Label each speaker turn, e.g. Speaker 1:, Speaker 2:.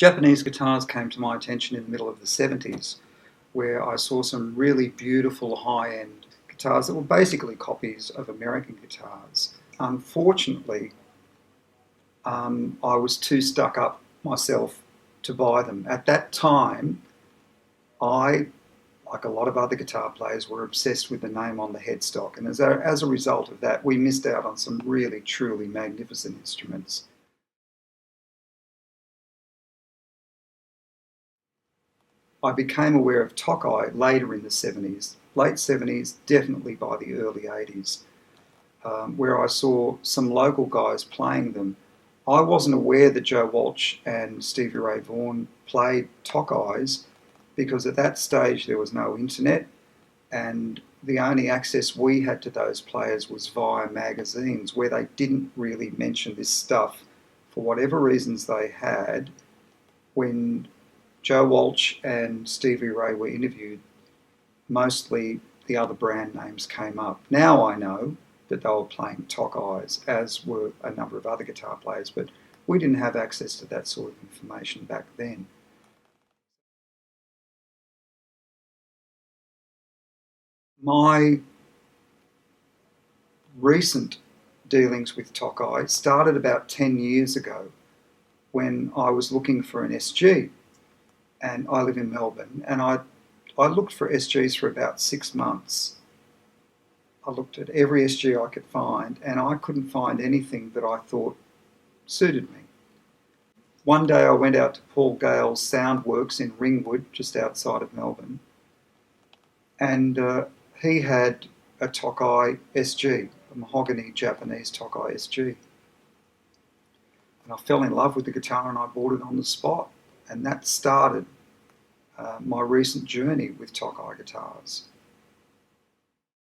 Speaker 1: Japanese guitars came to my attention in the middle of the 70s, where I saw some really beautiful high-end guitars that were basically copies of American guitars. Unfortunately, I was too stuck up myself to buy them. At that time, I, like a lot of other guitar players, were obsessed with the name on the headstock, and as a result of that, we missed out on some really, truly magnificent instruments. I became aware of Tokai later in the 70s, late 70s, definitely by the early 80s, where I saw some local guys playing them. I wasn't aware that Joe Walsh and Stevie Ray Vaughan played Tokais because at that stage there was no internet, and the only access we had to those players was via magazines, where they didn't really mention this stuff for whatever reasons they had. When Joe Walsh and Stevie Ray were interviewed, mostly the other brand names came up. Now I know that they were playing Tokais, as were a number of other guitar players, but we didn't have access to that sort of information back then. My recent dealings with Tokai started about 10 years ago when I was looking for an SG, and I live in Melbourne, and I looked for SGs for about 6 months. I looked at every SG I could find, and I couldn't find anything that I thought suited me. One day I went out to Paul Gale's Soundworks in Ringwood, just outside of Melbourne, and he had a Tokai SG, a mahogany Japanese Tokai SG. And I fell in love with the guitar and I bought it on the spot. And that started my recent journey with Tokai guitars.